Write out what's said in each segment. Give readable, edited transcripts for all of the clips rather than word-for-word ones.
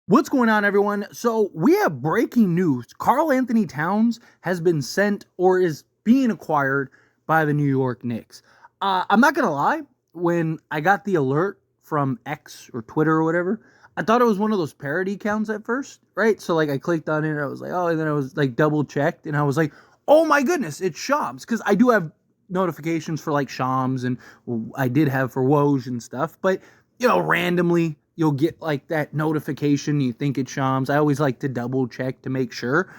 What's going on, everyone? So we have breaking news. Karl Anthony Towns has been sent or is being acquired by the New York Knicks. I'm not going to lie. When I got the alert from X or Twitter or whatever, I thought it was one of those parody accounts at first, right? So like I clicked on it and I was like, oh, and then I was like double checked and I was like, oh my goodness, it's Shams. Because I do have notifications for like Shams and I did have for Woj and stuff. But, randomly you'll get like that notification. You think it's Shams. I always like to double check to make sure.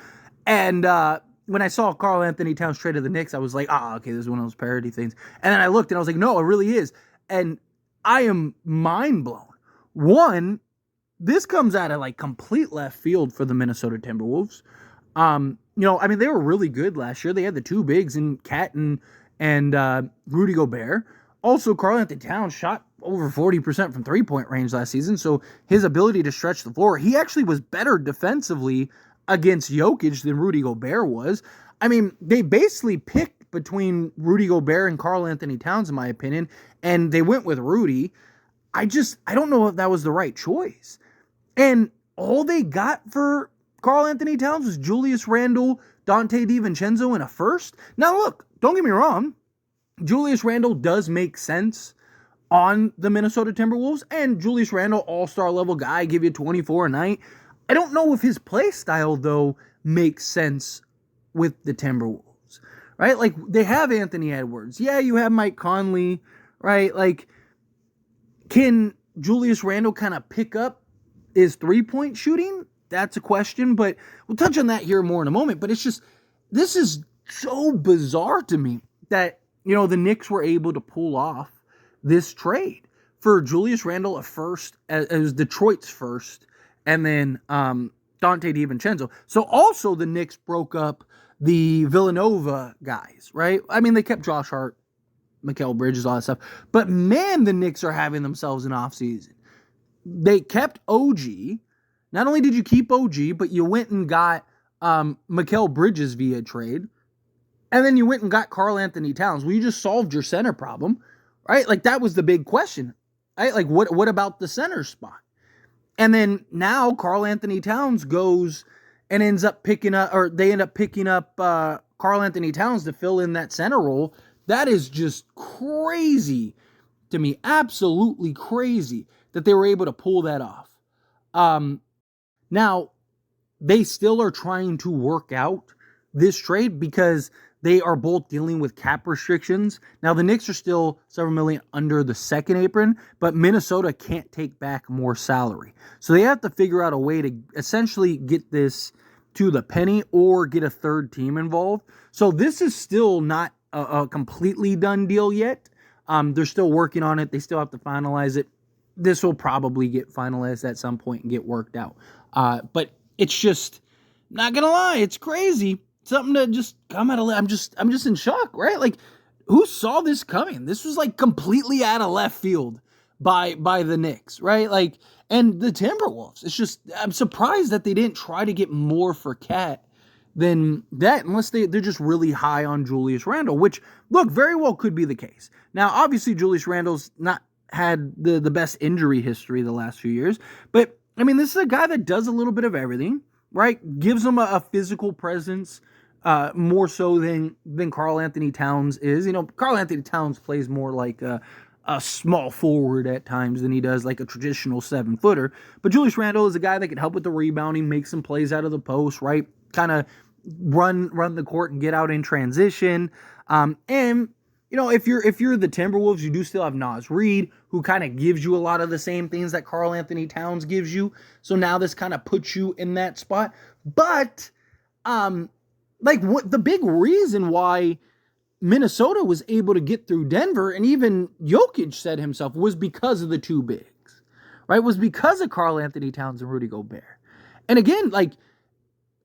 And when I saw Karl Anthony Towns trade to the Knicks, I was like, okay, this is one of those parody things. And then I looked and I was like, no, it really is. And I am mind blown. One, this comes out of like complete left field for the Minnesota Timberwolves. They were really good last year. They had the two bigs in Cat and Rudy Gobert. Also, Karl Anthony Towns shot over 40% from three-point range last season, so his ability to stretch the floor, he actually was better defensively against Jokic than Rudy Gobert was. I mean, they basically picked between Rudy Gobert and Karl Anthony Towns, in my opinion, and they went with Rudy. I don't know if that was the right choice. And all they got for Karl Anthony Towns was Julius Randle, Dante DiVincenzo, and a first. Now, look, don't get me wrong. Julius Randle does make sense on the Minnesota Timberwolves, and Julius Randle, all-star level guy, give you 24 a night. I don't know if his play style, though, makes sense with the Timberwolves, right? Like, they have Anthony Edwards. Yeah, you have Mike Conley, right? Like, can Julius Randle kind of pick up his three-point shooting? That's a question, but we'll touch on that here more in a moment. But it's just, this is so bizarre to me that, the Knicks were able to pull off this trade for Julius Randle, a first, as Detroit's first, and then Dante DiVincenzo. So also the Knicks broke up the Villanova guys, right? I mean, they kept Josh Hart, Mikal Bridges, all that stuff. But man, the Knicks are having themselves an offseason. They kept OG. Not only did you keep OG, but you went and got Mikal Bridges via trade. And then you went and got Karl Anthony Towns. Well, you just solved your center problem, right? Like, that was the big question, right? Like, what about the center spot? And then now Karl Anthony Towns goes and ends up picking up, or they end up picking up Karl Anthony Towns to fill in that center role. That is just crazy to me. Absolutely crazy that they were able to pull that off. Now, they still are trying to work out this trade because they are both dealing with cap restrictions. Now, the Knicks are still several million under the second apron, but Minnesota can't take back more salary. So they have to figure out a way to essentially get this to the penny or get a third team involved. So this is still not a completely done deal yet. They're still working on it. They still have to finalize it. This will probably get finalized at some point and get worked out. But it's just, not gonna lie, it's crazy. Something to just come out of. I'm just in shock, right? Like, who saw this coming? This was like completely out of left field by the Knicks, right? Like, and the Timberwolves. It's just, I'm surprised that they didn't try to get more for Cat than that, unless they're just really high on Julius Randle, which, look, very well could be the case. Now, obviously, Julius Randle's not had the best injury history the last few years, but I mean, this is a guy that does a little bit of everything, right? Gives them a physical presence, more so than Karl Anthony Towns is. Karl Anthony Towns plays more like a small forward at times than he does like a traditional 7-footer. But Julius Randle is a guy that can help with the rebounding, make some plays out of the post, right? Kind of run the court and get out in transition. And if you're the Timberwolves, you do still have Naz Reid, who kind of gives you a lot of the same things that Karl Anthony Towns gives you. So now this kind of puts you in that spot. But what the big reason why Minnesota was able to get through Denver, and even Jokic said himself, was because of the two bigs, right? Was because of Karl Anthony Towns and Rudy Gobert. And again, like,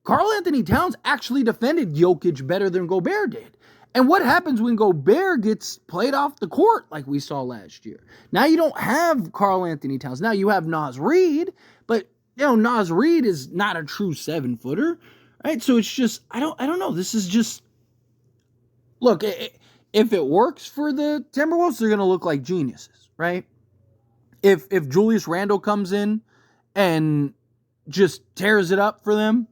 Karl Anthony Towns actually defended Jokic better than Gobert did. And what happens when Gobert gets played off the court like we saw last year? Now you don't have Karl Anthony Towns. Now you have Naz Reid, but Naz Reid is not a true 7-footer, right? So it's just, I don't know. This is just, look, if it works for the Timberwolves, they're going to look like geniuses, right? If Julius Randle comes in and just tears it up for them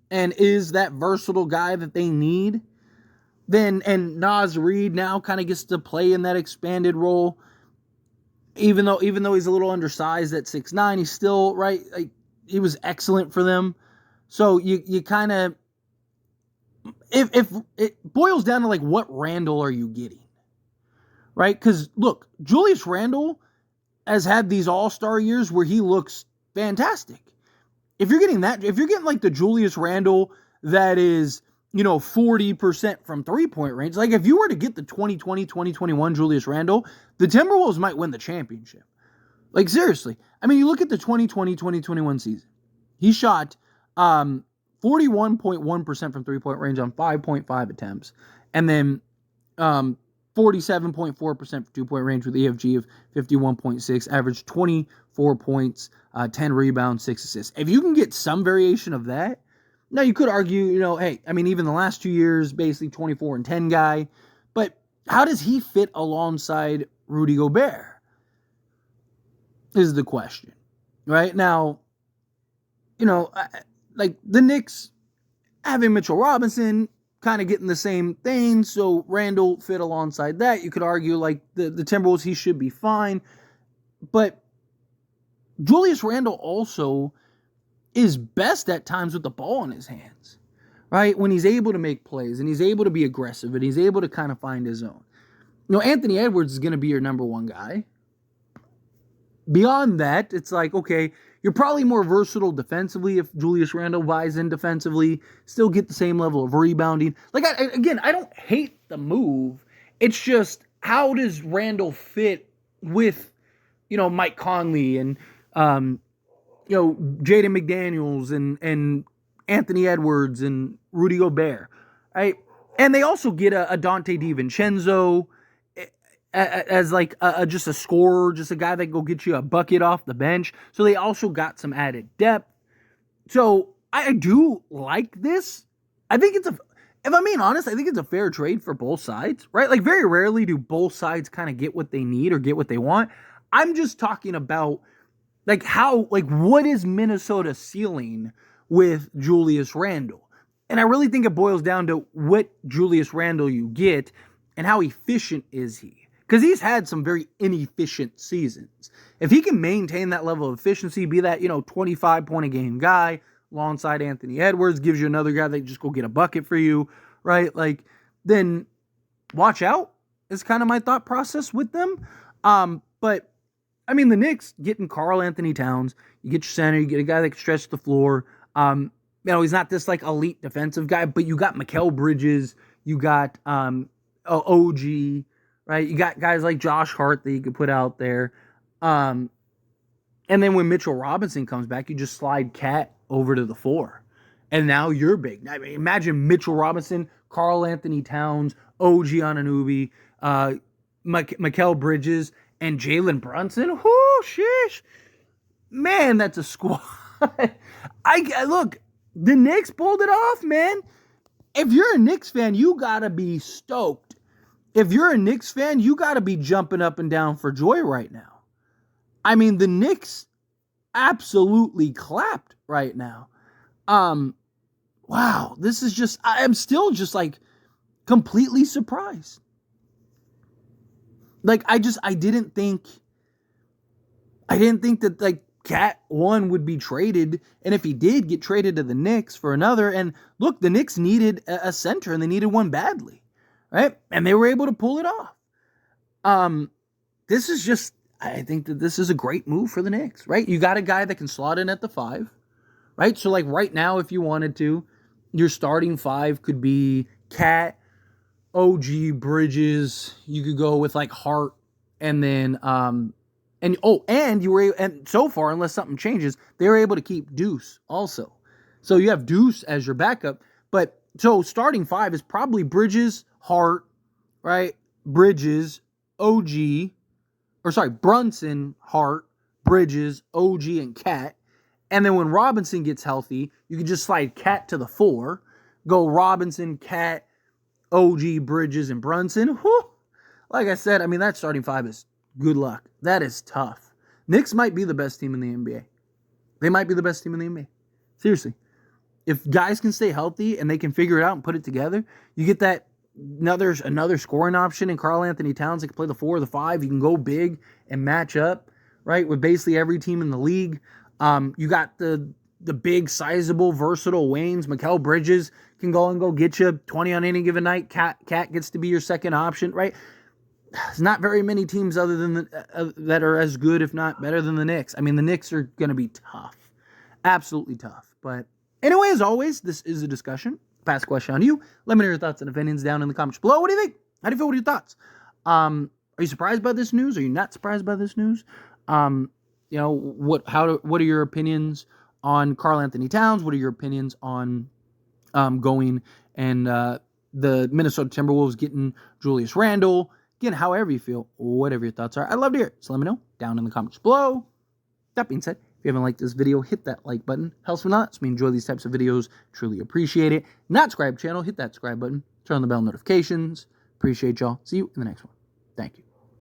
and is that versatile guy that they need, then, and Naz Reid now kind of gets to play in that expanded role, even though he's a little undersized at 6'9", he's still, right, like, he was excellent for them. So you kind of, if it boils down to, like, what Randle are you getting, right? Because, look, Julius Randle has had these all-star years where he looks fantastic. If you're getting like the Julius Randle that is, 40% from three-point range, like if you were to get the 2020, 2021 Julius Randle, the Timberwolves might win the championship. Like, seriously. I mean, you look at the 2020, 2021 season. He shot 41.1% from three-point range on 5.5 attempts. And then 47.4% for two-point range with EFG of 51.6, averaged 24 points, 10 rebounds, 6 assists. If you can get some variation of that, now you could argue, hey, I mean, even the last 2 years, basically 24 and 10 guy, but how does he fit alongside Rudy Gobert? Is the question, right? Now, like the Knicks having Mitchell Robinson, kind of getting the same thing, so Randle fit alongside that. You could argue, like, the Timberwolves, he should be fine. But Julius Randle also is best at times with the ball in his hands, right? When he's able to make plays, and he's able to be aggressive, and he's able to kind of find his own. Anthony Edwards is going to be your number one guy. Beyond that, it's like, okay, you're probably more versatile defensively if Julius Randle buys in defensively, still get the same level of rebounding. Like, I don't hate the move. It's just, how does Randle fit with, Mike Conley and, Jaden McDaniels and Anthony Edwards and Rudy Gobert, right? And they also get a Dante DiVincenzo as like just a scorer, just a guy that go get you a bucket off the bench. So they also got some added depth. So I do like this. I think if I'm being honest, I think it's a fair trade for both sides, right? Like, very rarely do both sides kind of get what they need or get what they want. I'm just talking about, like, what is Minnesota's ceiling with Julius Randle? And I really think it boils down to what Julius Randle you get and how efficient is he. Because he's had some very inefficient seasons. If he can maintain that level of efficiency, be that, 25-point-a-game guy alongside Anthony Edwards, gives you another guy that just go get a bucket for you, right? Like, then watch out is kind of my thought process with them. But, I mean, the Knicks getting Karl Anthony Towns, you get your center, you get a guy that can stretch the floor. He's not this, like, elite defensive guy, but you got Mikal Bridges, you got OG, right? You got guys like Josh Hart that you could put out there. And then when Mitchell Robinson comes back, you just slide Cat over to the 4. And now you're big. I mean, imagine Mitchell Robinson, Karl Anthony Towns, OG Anunoby, Mikal Bridges, and Jalen Brunson. Whoo, sheesh. Man, that's a squad. Look, the Knicks pulled it off, man. If you're a Knicks fan, you got to be stoked. If you're a Knicks fan, you got to be jumping up and down for joy right now. I mean, the Knicks absolutely clapped right now. Wow, this is just, I'm still just, like, completely surprised. Like, I didn't think that, like, Cat 1 would be traded, and if he did get traded to the Knicks for another, and look, the Knicks needed a center, and they needed one badly. Right? And they were able to pull it off. This is just, I think that this is a great move for the Knicks, right? You got a guy that can slot in at the 5, right? So, like, right now, if you wanted to, your starting 5 could be Cat, OG, Bridges. You could go with, like, Hart, and then, and so far, unless something changes, they were able to keep Deuce also. So you have Deuce as your backup, but so starting 5 is probably Bridges, Hart, right? Bridges, Brunson, Hart, Bridges, OG, and Cat. And then when Robinson gets healthy, you can just slide Cat to the 4, go Robinson, Cat, OG, Bridges, and Brunson. Whew. Like I said, I mean, that starting 5 is good luck. That is tough. Knicks might be the best team in the NBA. They might be the best team in the NBA. Seriously. If guys can stay healthy and they can figure it out and put it together, you get that another scoring option in Karl Anthony Towns. They can play the 4 or the 5. You can go big and match up, right, with basically every team in the league. You got the big, sizable, versatile wings. Mikal Bridges can go get you 20 on any given night. Cat gets to be your second option, right? There's not very many teams other than that are as good, if not better than the Knicks. I mean, the Knicks are going to be tough. Absolutely tough. But anyway, as always, this is a discussion. Pass the question on to you. Let me know your thoughts and opinions down in the comments below. What do you think? How do you feel? What are your thoughts? Are you surprised by this news? Are you not surprised by this news? What are your opinions on Karl Anthony Towns? What are your opinions on going and the Minnesota Timberwolves getting Julius Randle? Again, however you feel, whatever your thoughts are, I'd love to hear it. So let me know down in the comments below. That being said, if you haven't liked this video, hit that like button. Helps me a lot. So we enjoy these types of videos. Truly appreciate it. Not subscribe channel, hit that subscribe button. Turn on the bell notifications. Appreciate y'all. See you in the next one. Thank you.